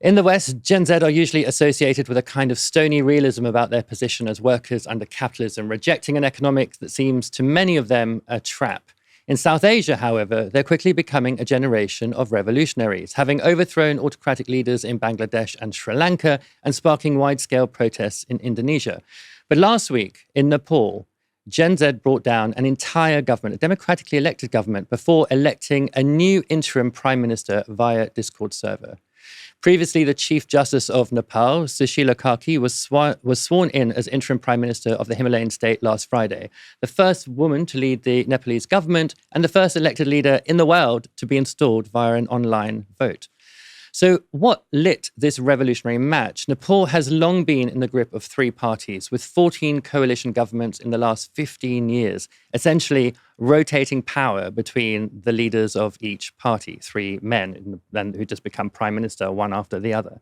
In the West, Gen Z are usually associated with a kind of stony realism about their position as workers under capitalism, rejecting an economics that seems to many of them a trap. In South Asia, however, they're quickly becoming a generation of revolutionaries, having overthrown autocratic leaders in Bangladesh and Sri Lanka and sparking wide-scale protests in Indonesia. But last week in Nepal, Gen Z brought down an entire government, a democratically elected government, before electing a new interim prime minister via Discord server. Previously, the Chief Justice of Nepal, Sushila Karki, was sworn in as interim prime minister of the Himalayan state last Friday, the first woman to lead the Nepalese government and the first elected leader in the world to be installed via an online vote. So what lit this revolutionary match? Nepal has long been in the grip of three parties, with 14 coalition governments in the last 15 years, essentially rotating power between the leaders of each party, three men who just become prime minister one after the other.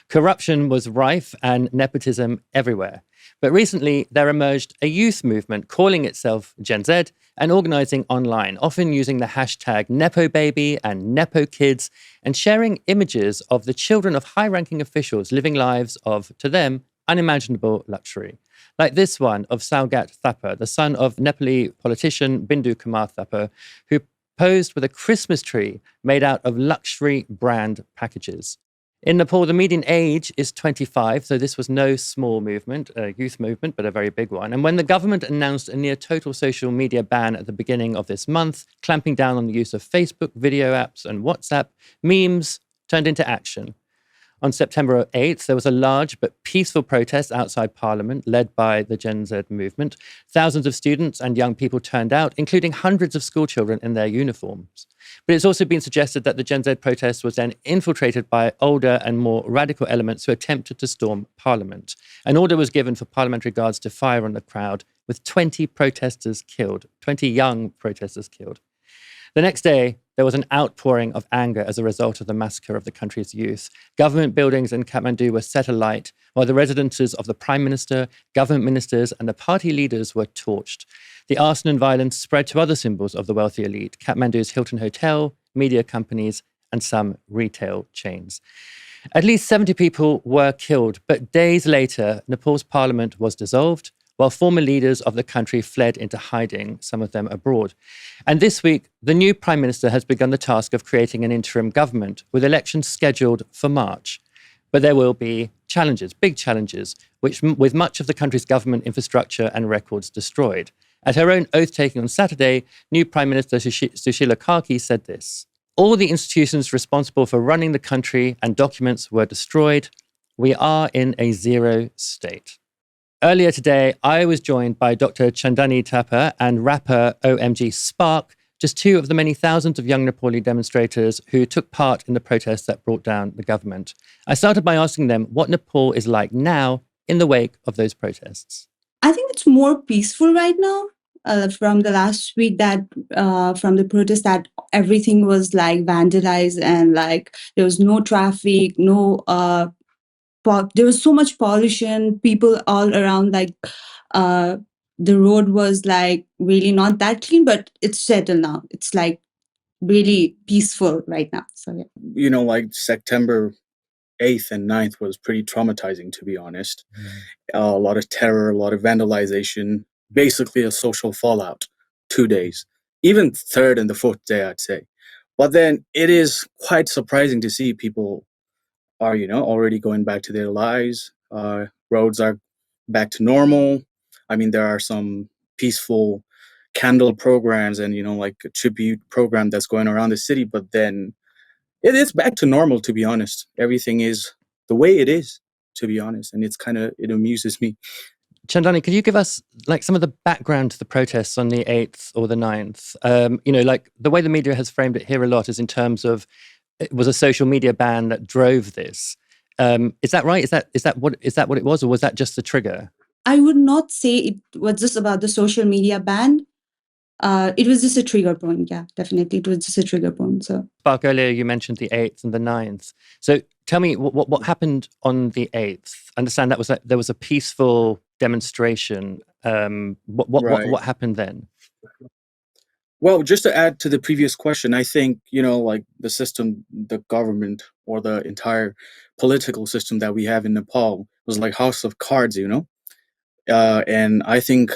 Corruption was rife and nepotism everywhere. But recently, there emerged a youth movement calling itself Gen Z and organizing online, often using the hashtag NepoBaby and NepoKids, and sharing images of the children of high-ranking officials living lives of, to them, unimaginable luxury. Like this one of Saugat Thapa, the son of Nepali politician Bindu Kumar Thapa, who posed with a Christmas tree made out of luxury brand packages. In Nepal, the median age is 25, so this was no small movement, a youth movement, but a very big one. And when the government announced a near total social media ban at the beginning of this month, clamping down on the use of Facebook, video apps, and WhatsApp, memes turned into action. On September 8th, there was a large but peaceful protest outside Parliament led by the Gen Z movement. Thousands of students and young people turned out, including hundreds of school children in their uniforms. But it's also been suggested that the Gen Z protest was then infiltrated by older and more radical elements who attempted to storm Parliament. An order was given for parliamentary guards to fire on the crowd, with 20 protesters killed, 20 young protesters killed. The next day, there was an outpouring of anger as a result of the massacre of the country's youth. Government buildings in Kathmandu were set alight, while the residences of the Prime Minister, government ministers, and the party leaders were torched. The arson and violence spread to other symbols of the wealthy elite, Kathmandu's Hilton Hotel, media companies, and some retail chains. At least 70 people were killed, but days later, Nepal's parliament was dissolved, while former leaders of the country fled into hiding, some of them abroad. And this week, the new prime minister has begun the task of creating an interim government, with elections scheduled for March. But there will be challenges, big challenges, with much of the country's government infrastructure and records destroyed. At her own oath-taking on Saturday, new Prime Minister Sushila Karki said this: "All the institutions responsible for running the country and documents were destroyed. We are in a zero state." Earlier today, I was joined by Dr. Chandani Thapa and rapper OMG Spark, just two of the many thousands of young Nepali demonstrators who took part in the protests that brought down the government. I started by asking them what Nepal is like now in the wake of those protests. I think it's more peaceful right now. From the last week from the protest, that everything was like vandalized and like there was no traffic, there was so much pollution, people all around, like the road was like really not that clean, but it's settled now. It's like really peaceful right now. So yeah. Like September 8th and 9th was pretty traumatizing, to be honest. A lot of terror, a lot of vandalization, basically a social fallout, 2 days, even third and the fourth day, I'd say. But then it is quite surprising to see people are, already going back to their lives. Roads are back to normal. I mean, there are some peaceful candle programs and, like a tribute program that's going around the city, but then it is back to normal, to be honest. Everything is the way it is, to be honest. And it amuses me. Chandani, could you give us like some of the background to the protests on the 8th or the 9th? Like the way the media has framed it here a lot is in terms of it was a social media ban that drove this. Is that right? Is that what it was, or was that just the trigger? I would not say it was just about the social media ban. It was just a trigger point. Yeah, definitely. It was just a trigger point. So, Spark, earlier you mentioned the 8th and the 9th. So tell me what happened on the 8th. I understand there was a peaceful demonstration. Right. What happened then? Well, just to add to the previous question, I think, like the system, the government, or the entire political system that we have in Nepal was like House of Cards. And I think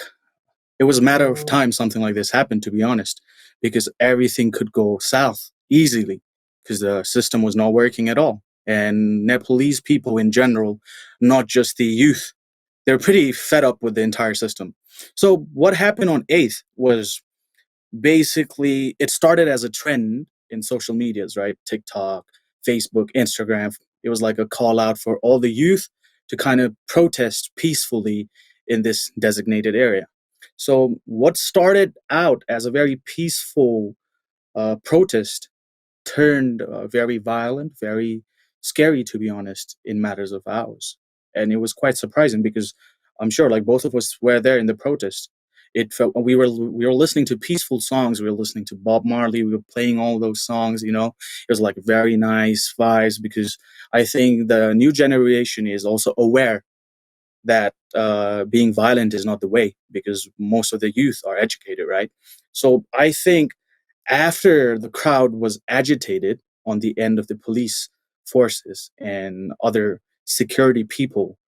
it was a matter of time something like this happened, to be honest, because everything could go south easily because the system was not working at all. And Nepalese people in general, not just the youth, they're pretty fed up with the entire system. So what happened on 8th was basically it started as a trend in social medias, right? TikTok, Facebook, Instagram. It was like a call out for all the youth to kind of protest peacefully in this designated area. So what started out as a very peaceful protest turned very violent, very scary, to be honest, in matters of hours. And it was quite surprising because I'm sure, like both of us were there in the protest. It felt we were listening to peaceful songs. We were listening to Bob Marley. We were playing all those songs. It was like very nice vibes because I think the new generation is also aware that being violent is not the way because most of the youth are educated, right? So I think after the crowd was agitated on the end of the police forces and other security people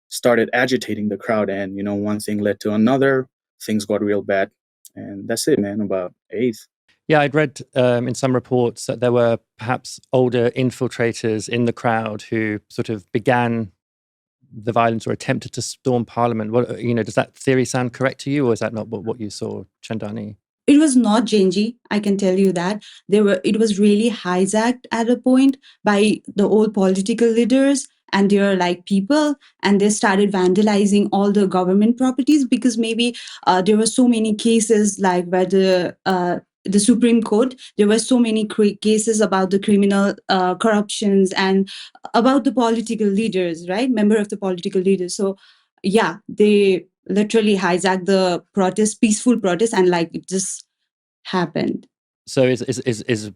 started agitating the crowd, and one thing led to another, things got real bad, and that's it, man. About 8th. Yeah, I'd read in some reports that there were perhaps older infiltrators in the crowd who sort of began the violence or attempted to storm Parliament. Does that theory sound correct to you, or is that not what you saw, Chandani? It was not Genji, I can tell you that. It was really hijacked at a point by the old political leaders and their like people, and they started vandalizing all the government properties because maybe there were so many cases like where the Supreme Court, there were so many cases about the criminal corruptions and about the political leaders, right? Member of the political leaders. So yeah, they literally hijacked the protest, peaceful protest, and like it just happened. So is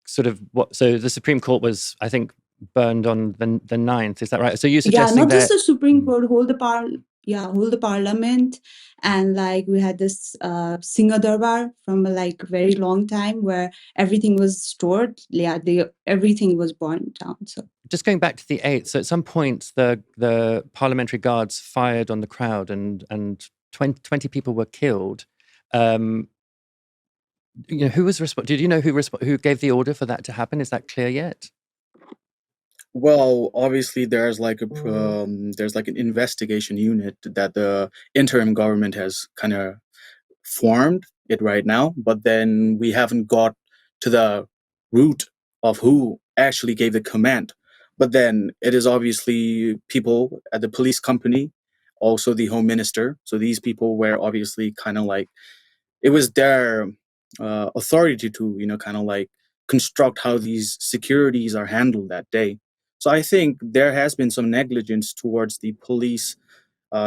sort of what? So the Supreme Court was, I think, burned on the 9th. Is that right? So you're Yeah, suggesting not just that the Supreme Court, hold the parliament, and like we had this Singha Darbar from like a very long time where everything was stored. Yeah, everything was burned down. So just going back to the 8th. So at some point, the parliamentary guards fired on the crowd, and 20 people were killed. Who was Did you know who gave the order for that to happen? Is that clear yet? Well, obviously there's like an investigation unit that the interim government has kind of formed it right now, but then we haven't got to the root of who actually gave the command. But then it is obviously people at the police company, also the home minister. So these people were obviously kind of like, it was their authority to kind of like construct how these securities are handled that day. So I think there has been some negligence towards the police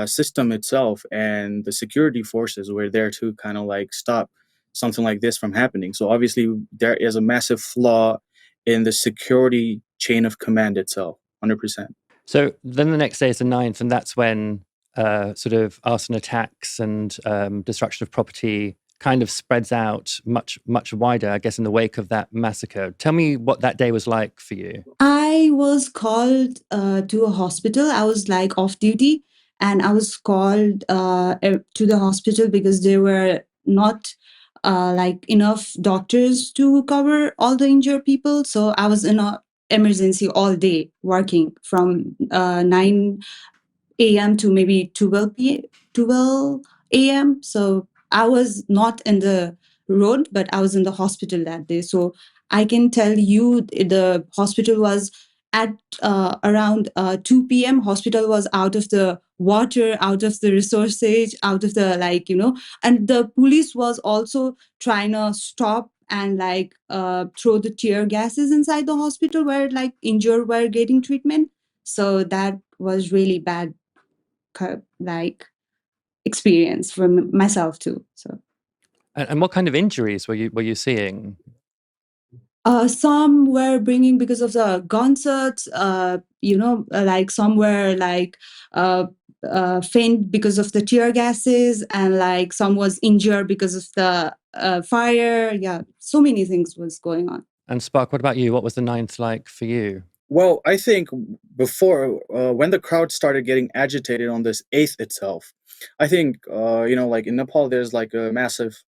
system itself, and the security forces were there to kind of like stop something like this from happening. So obviously there is a massive flaw in the security chain of command itself, 100%. So then the next day is the 9th, and that's when sort of arson attacks and destruction of property kind of spreads out much wider, I guess, in the wake of that massacre. Tell me what that day was like for you. I was called to a hospital. I was like off duty, and I was called to the hospital because there were not like enough doctors to cover all the injured people. So I was in a emergency all day working from 9 a.m. to maybe 12 a.m. So I was not in the road, but I was in the hospital that day. So I can tell you the hospital was at around 2 p.m. Hospital was out of the water, out of the resources, out of the and the police was also trying to stop and throw the tear gases inside the hospital where like injured were getting treatment. So that was really bad like experience for myself too. So And what kind of injuries were you seeing? some were bringing because of the gunshots, like some were like faint because of the tear gases, and like some was injured because of the fire. Yeah, so many things was going on. And Spark, what about you? What was the 9th like for you? Well, I think before, when the crowd started getting agitated on this 8th itself, I think, like in Nepal, there's like a massive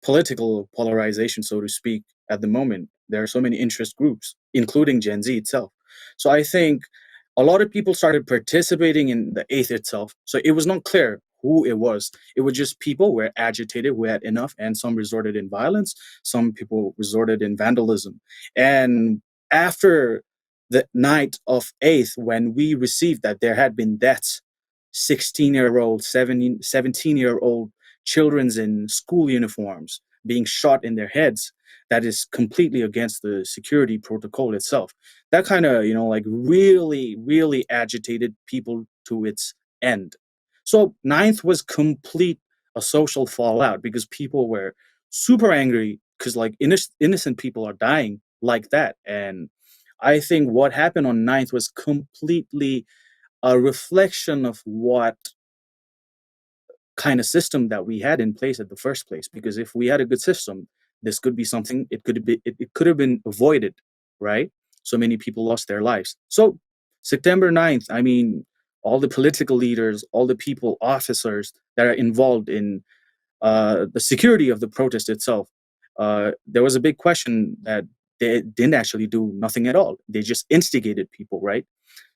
political polarization, so to speak, at the moment. There are so many interest groups, including Gen Z itself. So I think a lot of people started participating in the 8th itself. So it was not clear who it was. It was just people who were agitated, who had enough, and some resorted in violence. Some people resorted in vandalism. And after the night of 8th, when we received that there had been deaths, 16-year-old, 17-year-old children's in school uniforms being shot in their heads, that is completely against the security protocol itself. That kind of, like really, really agitated people to its end. So 9th was complete a social fallout because people were super angry because like innocent people are dying like that. And I think what happened on 9th was completely a reflection of what kind of system that we had in place at the first place. Because if we had a good system, this could be something, it could have been avoided, right? So many people lost their lives. So September 9th, I mean, all the political leaders, all the people, officers that are involved in the security of the protest itself, there was a big question that they didn't actually do nothing at all. They just instigated people, right?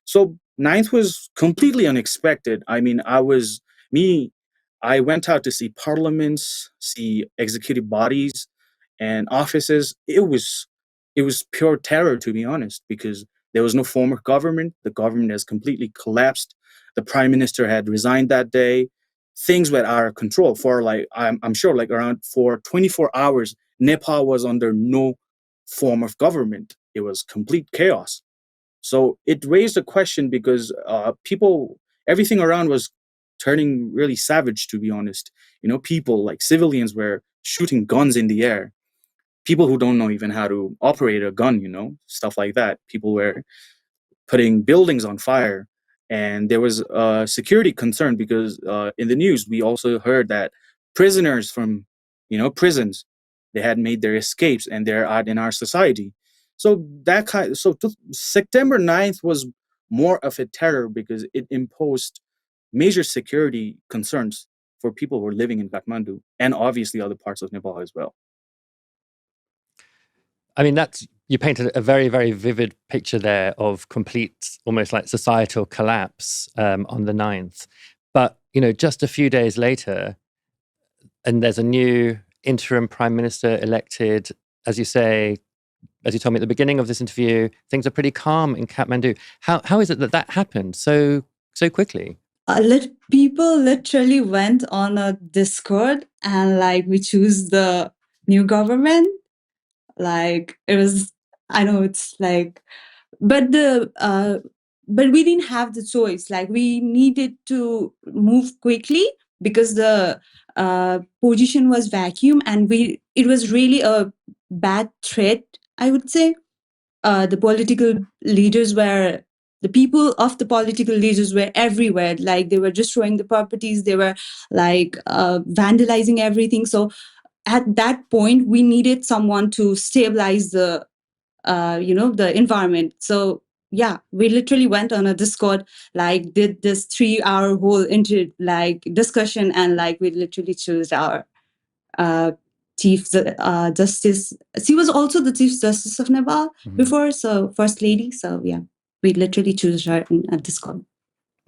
So 9th was completely unexpected. I mean, I went out to see parliaments, see executive bodies and offices. It was pure terror, to be honest, because there was no form of government. The government has completely collapsed. The prime minister had resigned that day. Things were out of control for like, I'm sure like around for 24 hours, Nepal was under no form of government. It was complete chaos. So it raised a question because everything around was turning really savage, to be honest. People like civilians were shooting guns in the air. People who don't know even how to operate a gun, stuff like that. People were putting buildings on fire. And there was a security concern because in the news, we also heard that prisoners from, prisons, they had made their escapes and they're out in our society. So September 9th was more of a terror because it imposed major security concerns for people who are living in Kathmandu and obviously other parts of Nepal as well. I mean, you painted a very, very vivid picture there of complete, almost like societal collapse on the 9th. But, just a few days later, and there's a new interim prime minister elected, as you say, as you told me at the beginning of this interview, things are pretty calm in Kathmandu. How is it that happened so quickly? People literally went on a Discord and like we choose the new government. Like it was, I know it's like, but we didn't have the choice. Like we needed to move quickly because the position was vacuum, and it was really a bad threat, I would say. The people of the political leaders were everywhere. Like they were destroying the properties, they were like vandalizing everything. So at that point, we needed someone to stabilize the the environment. So yeah, we literally went on a Discord, like did this 3-hour whole discussion, and like we literally chose our chief justice. She was also the chief justice of Nepal before, so first lady. So yeah, we literally chose her in a Discord.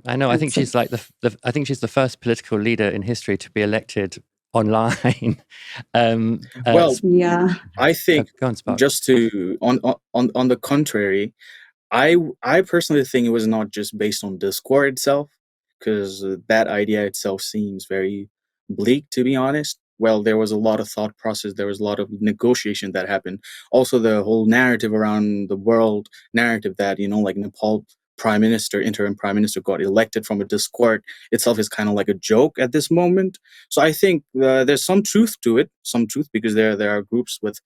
I know. I think she's like I think she's the first political leader in history to be elected online. Yeah, I think go on, Spark. just to on the contrary, I personally think it was not just based on Discord itself, because that idea itself seems very bleak, to be honest. Well, there was a lot of thought process, there was a lot of negotiation that happened. Also, the whole narrative around the world narrative that, like Nepal interim prime minister got elected from a Discord itself is kind of like a joke at this moment. So I think there's some truth to it, because there are groups with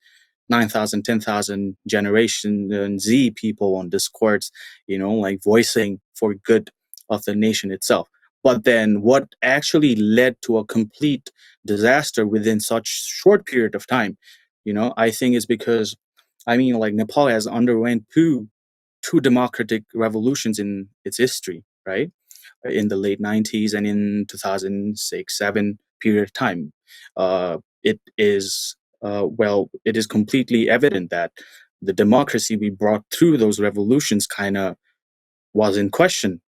9,000, 10,000 Generation Z people on Discords, like voicing for good of the nation itself. But then what actually led to a complete disaster within such short period of time, I think is because, like Nepal has underwent two democratic revolutions in its history, right? In the late 90s and in 2006, 7 period of time. It is, it is completely evident that the democracy we brought through those revolutions kind of was in question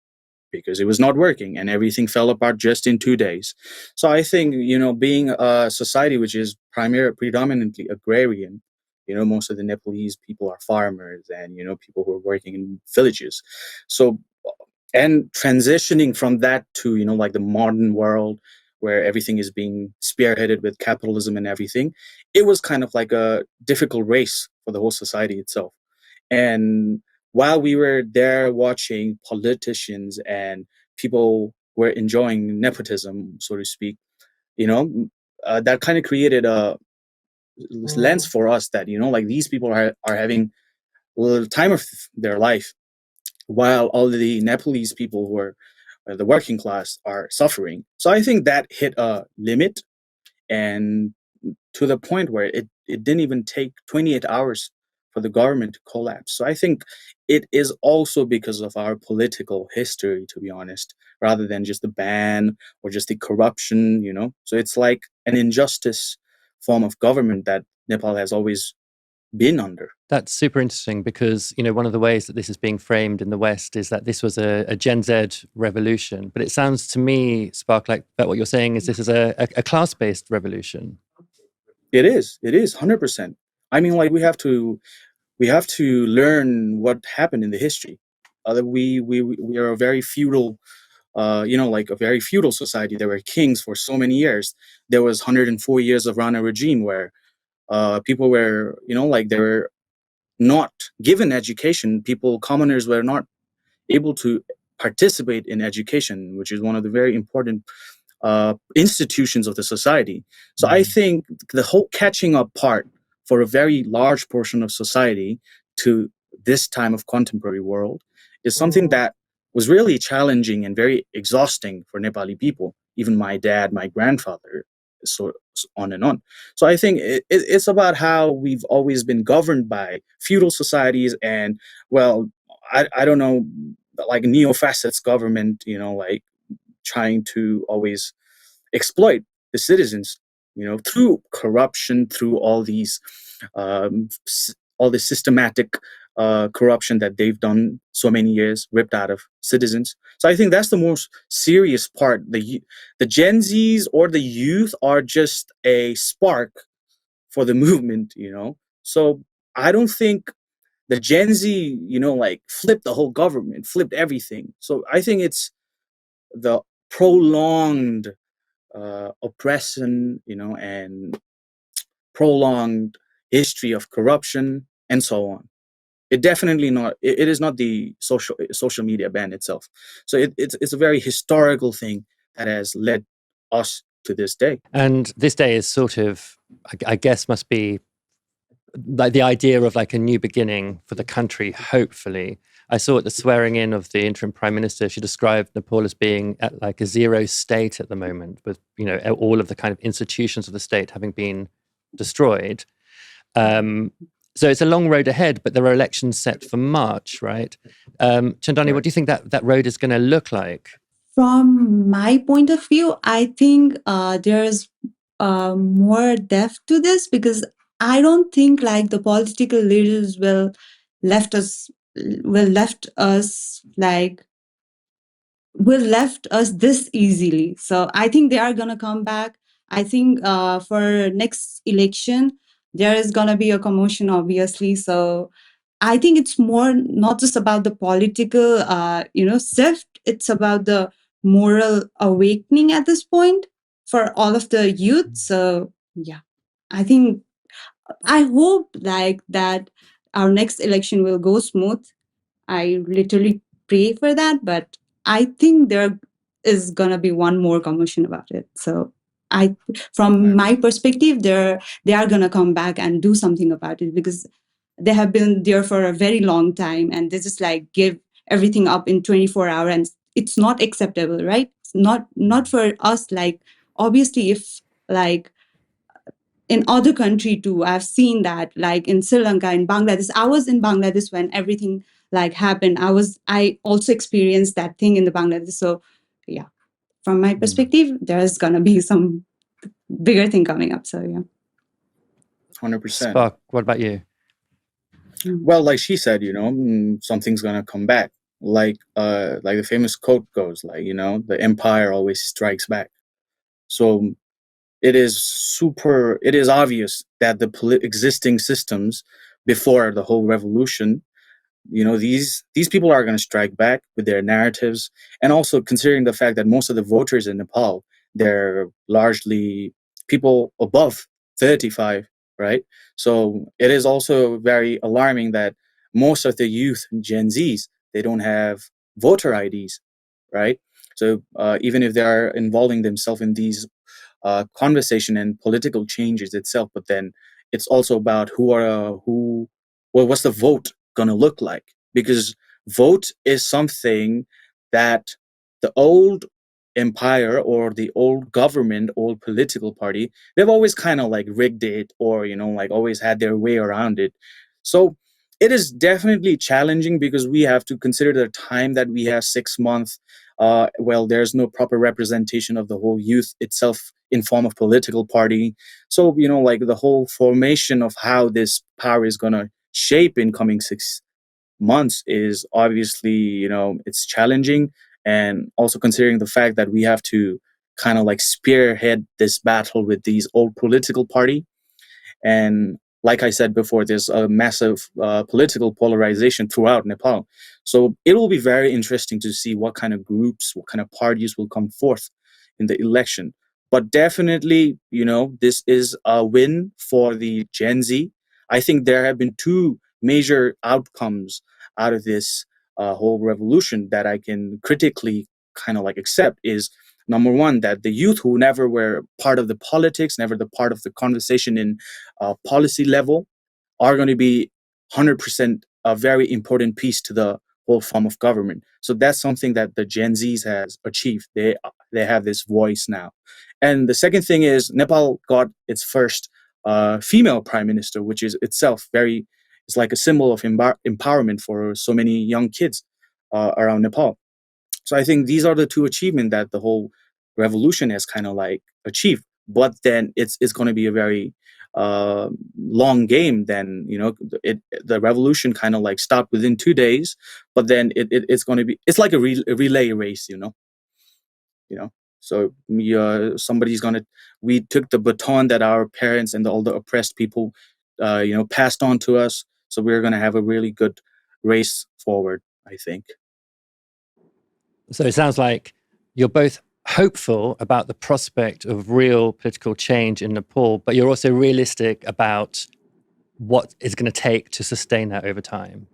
because it was not working and everything fell apart just in 2 days. So I think, being a society which is predominantly agrarian, most of the Nepalese people are farmers and, people who are working in villages. So, and transitioning from that to, like the modern world where everything is being spearheaded with capitalism and everything, it was kind of like a difficult race for the whole society itself. And while we were there watching politicians and people were enjoying nepotism, so to speak, that kind of created a lens for us that, like these people are having a little time of their life while all the Nepalese people who are the working class are suffering. So I think that hit a limit, and to the point where it didn't even take 28 hours for the government to collapse. So I think it is also because of our political history, to be honest, rather than just the ban or just the corruption, So it's like an injustice form of government that Nepal has always been under. That's super interesting because, one of the ways that this is being framed in the West is that this was a Gen Z revolution. But it sounds to me, Spark, like that what you're saying is this is a class-based revolution. It is 100%. Like we have to learn what happened in the history. We are a very feudal, like a very feudal society. There were kings for so many years. There was 104 years of Rana regime where people were, like they were not given education. Commoners were not able to participate in education, which is one of the very important institutions of the society. So I think the whole catching up part for a very large portion of society to this time of contemporary world is something that was really challenging and very exhausting for Nepali people, even my dad, my grandfather, so on and on. So I think it's about how we've always been governed by feudal societies and, well, I don't know, like neo-fascist government, like trying to always exploit the citizens, through corruption, through all these, all the systematic corruption that they've done so many years, ripped out of citizens. So I think that's the most serious part. The Gen Zs or the youth are just a spark for the movement, So I don't think the Gen Z, like flipped the whole government, flipped everything. So I think it's the prolonged oppression, and prolonged history of corruption and so on. It definitely not. It is not the social media ban itself. So it's a very historical thing that has led us to this day. And this day is sort of, I guess, must be like the idea of like a new beginning for the country, hopefully. I saw at the swearing in of the interim prime minister, she described Nepal as being at like a zero state at the moment, with all of the kind of institutions of the state having been destroyed. So it's a long road ahead, but there are elections set for March, right? Chandani, what do you think that road is going to look like? From my point of view, I think there's more depth to this, because I don't think like the political leaders left us left us this easily. So I think they are gonna come back. I think for next election there is gonna be a commotion, obviously. So I think it's more not just about the political shift. It's about the moral awakening at this point for all of the youth. So yeah, I hope like that our next election will go smooth. I literally pray for that, but I think there is gonna be one more commotion about it. So from my perspective, they are gonna come back and do something about it, because they have been there for a very long time and they just like give everything up in 24 hours, and it's not acceptable, right? It's not for us. Like, obviously, if like in other country too, I've seen that, like in Sri Lanka, in Bangladesh. I was in Bangladesh when everything like happened. I also experienced that thing in the Bangladesh. So yeah, from my perspective, there's gonna be some bigger thing coming up. So yeah. 100%. Spark, what about you? Well, like she said, something's gonna come back. Like the famous quote goes, like, the empire always strikes back. So it is obvious that the existing systems before the whole revolution, these people are going to strike back with their narratives. And also considering the fact that most of the voters in Nepal, they're largely people above 35, right? So it is also very alarming that most of the youth, Gen Zs, they don't have voter IDs, right? So even if they are involving themselves in these conversation and political changes itself, but then it's also about what's the vote going to look like? Because vote is something that the old empire or the old government, old political party, they've always kind of like rigged it, or like always had their way around it. So it is definitely challenging because we have to consider the time that we have, 6 months. Well, there's no proper representation of the whole youth itself in form of political party. So, like the whole formation of how this power is going to shape in coming 6 months is obviously, it's challenging. And also considering the fact that we have to kind of like spearhead this battle with these old political party. And like I said before, there's a massive political polarization throughout Nepal. So it will be very interesting to see what kind of groups, what kind of parties will come forth in the election. But definitely, this is a win for the Gen Z. I think there have been two major outcomes out of this whole revolution that I can critically kind of like accept is, number one, that the youth who never were part of the politics, never the part of the conversation in policy level, are going to be 100% a very important piece to the whole form of government. So that's something that the Gen Zs has achieved. They have this voice now. And the second thing is Nepal got its first female prime minister, which is itself it's like a symbol of empowerment for so many young kids around Nepal. So I think these are the two achievements that the whole revolution has kind of like achieved. But then it's going to be a very long game. Then the revolution kind of like stopped within 2 days, but then it's going to be, it's like a relay race, So we took the baton that our parents and all the oppressed people, passed on to us. So we're going to have a really good race forward, I think. So it sounds like you're both hopeful about the prospect of real political change in Nepal, but you're also realistic about what it's going to take to sustain that over time.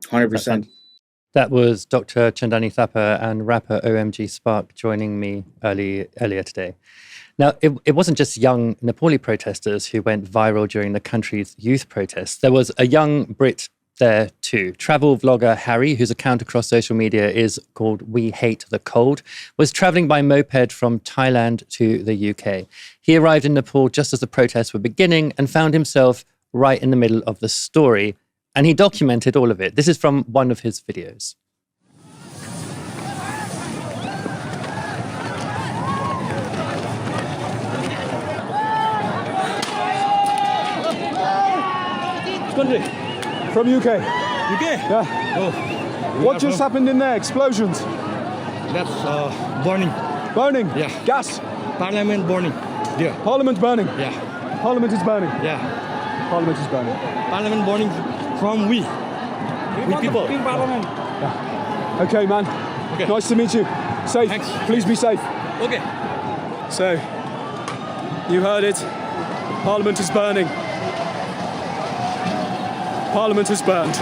100%. That was Dr. Chandani Thapa and rapper OMG Spark joining me earlier today. Now, it wasn't just young Nepali protesters who went viral during the country's youth protests. There was a young Brit there too. Travel vlogger Harry, whose account across social media is called We Hate the Cold, was traveling by moped from Thailand to the UK. He arrived in Nepal just as the protests were beginning and found himself right in the middle of the story. And he documented all of it. This is from one of his videos. Country? From UK. UK? Yeah. Oh. What just happened in there? Explosions? That's burning. Burning? Yeah. Gas? Parliament burning. Yeah. Parliament burning? Yeah. Parliament is burning? Yeah. Parliament is burning. Parliament burning from we people. Yeah. Okay, man. Okay. Nice to meet you. Safe. Thanks. Please be safe. Okay. So, you heard it. Parliament is burning. Parliament has burned.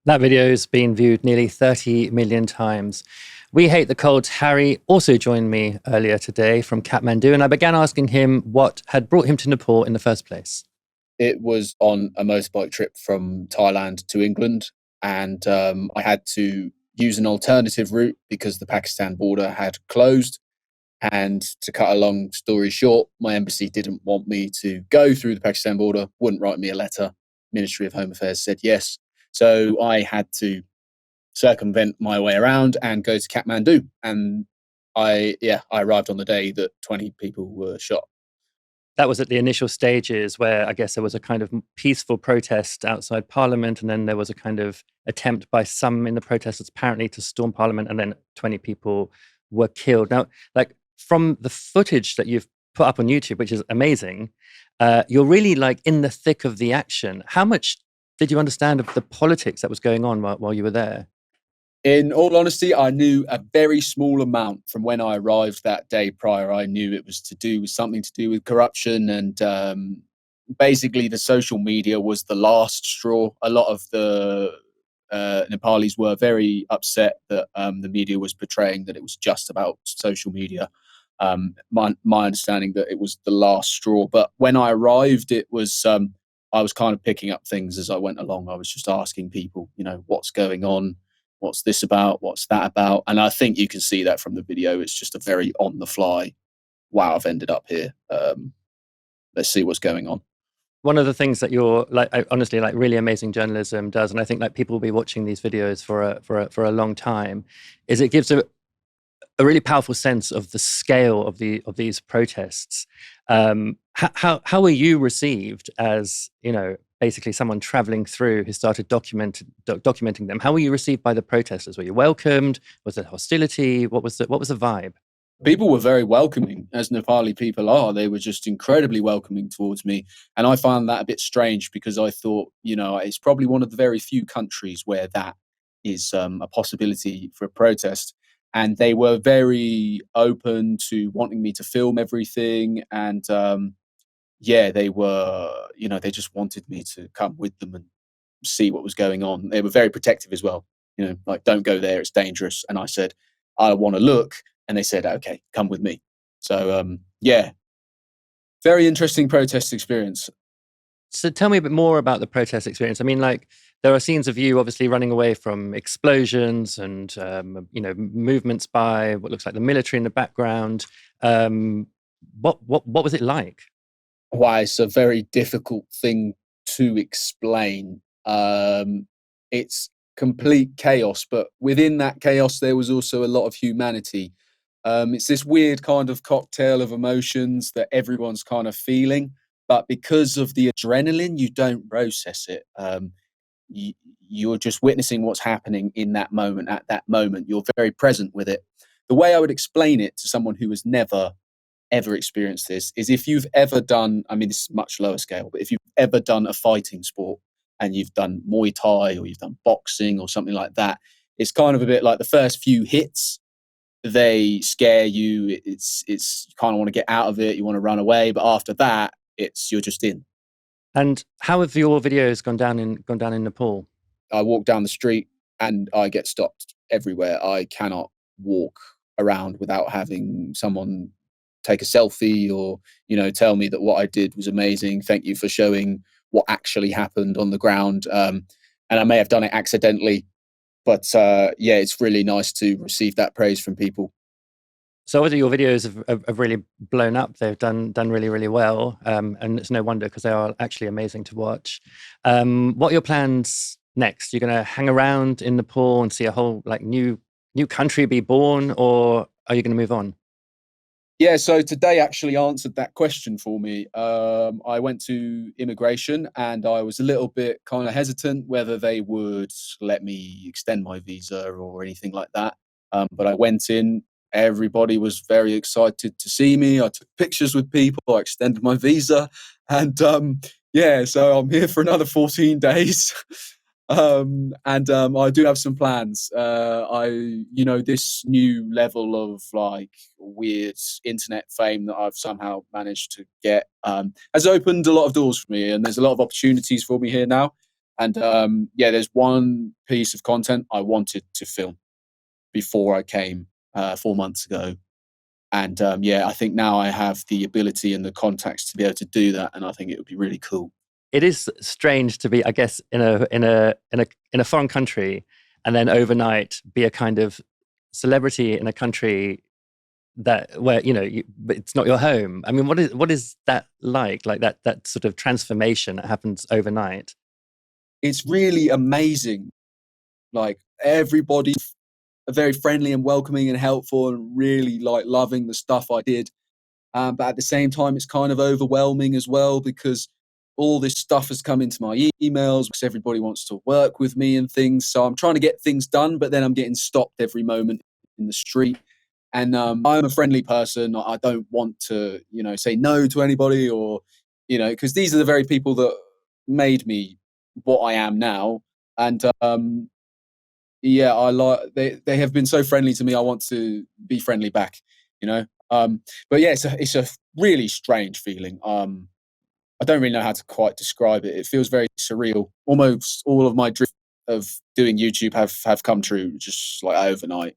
That video has been viewed nearly 30 million times. We Hate the Cold's Harry also joined me earlier today from Kathmandu, and I began asking him what had brought him to Nepal in the first place. It was on a motorbike trip from Thailand to England, and I had to use an alternative route because the Pakistan border had closed. And to cut a long story short, my embassy didn't want me to go through the Pakistan border, wouldn't write me a letter. Ministry of Home Affairs said yes. So I had to circumvent my way around and go to Kathmandu. And I arrived on the day that 20 people were shot. That was at the initial stages where I guess there was a kind of peaceful protest outside Parliament, and then there was a kind of attempt by some in the protesters apparently to storm Parliament, and then 20 people were killed. Now, like from the footage that you've put up on YouTube, which is amazing, you're really like in the thick of the action. How much did you understand of the politics that was going on while you were there? In all honesty, I knew a very small amount from when I arrived that day prior. I knew it was something to do with corruption, and basically the social media was the last straw. A lot of the Nepalis were very upset that the media was portraying that it was just about social media. My understanding that it was the last straw. But when I arrived, it was I was kind of picking up things as I went along. I was just asking people, what's going on? What's this about? What's that about? And I think you can see that from the video. It's just a very on the fly. Wow, I've ended up here. Let's see what's going on. One of the things that you're honestly really amazing journalism does, and I think like people will be watching these videos for a long time, is it gives a really powerful sense of the scale of these protests. How were you received as basically someone traveling through who started documenting them? How were you received by the protesters? Were you welcomed? Was there hostility? What was the vibe? People were very welcoming, as Nepali people are. They were just incredibly welcoming towards me. And I found that a bit strange because I thought, it's probably one of the very few countries where that is a possibility for a protest. And they were very open to wanting me to film everything. And they were, they just wanted me to come with them and see what was going on. They were very protective as well. Like, don't go there, it's dangerous. And I said, I want to look. And they said, okay, come with me. So, very interesting protest experience. So tell me a bit more about the protest experience. I mean, like, there are scenes of you obviously running away from explosions and, movements by what looks like the military in the background. What was it like? Why, it's a very difficult thing to explain. It's complete chaos, but within that chaos, there was also a lot of humanity. It's this weird kind of cocktail of emotions that everyone's kind of feeling, but because of the adrenaline, you don't process it. You're just witnessing what's happening in that moment, at that moment. You're very present with it. The way I would explain it to someone who has never, ever experienced this is if you've ever done, this is much lower scale, but if you've ever done a fighting sport and you've done Muay Thai or you've done boxing or something like that, it's kind of a bit like the first few hits, they scare you. It's you kind of want to get out of it. You want to run away. But after that, you're just in. And how have your videos gone down in Nepal? I walk down the street and I get stopped everywhere. I cannot walk around without having someone take a selfie or, tell me that what I did was amazing. Thank you for showing what actually happened on the ground. And I may have done it accidentally, but it's really nice to receive that praise from people. So obviously your videos have really blown up. They've done really, really well. And it's no wonder because they are actually amazing to watch. What are your plans next? You're going to hang around in Nepal and see a whole new country be born, or are you going to move on? Yeah, so today actually answered that question for me. I went to immigration and I was a little bit kind of hesitant whether they would let me extend my visa or anything like that. But I went in, everybody was very excited to see me. I took pictures with people, I extended my visa. And so I'm here for another 14 days. I do have some plans. This new level of weird internet fame that I've somehow managed to get has opened a lot of doors for me, and there's a lot of opportunities for me here now. And there's one piece of content I wanted to film before I came 4 months ago. And I think now I have the ability and the contacts to be able to do that, and I think it would be really cool. It is strange to be, I guess, in a foreign country and then overnight be a kind of celebrity in a country where but it's not your home. I mean, what is that like that sort of transformation that happens overnight? It's really amazing. Like, everybody's very friendly and welcoming and helpful, and really like loving the stuff I did. But at the same time, it's kind of overwhelming as well, because all this stuff has come into my emails because everybody wants to work with me and things. So I'm trying to get things done, but then I'm getting stopped every moment in the street. And I'm a friendly person. I don't want to, say no to anybody, or, because these are the very people that made me what I am now. And yeah, they have been so friendly to me. I want to be friendly back, but yeah, it's a really strange feeling. I don't really know how to quite describe it. It feels very surreal. Almost all of my dreams of doing YouTube have come true just like overnight.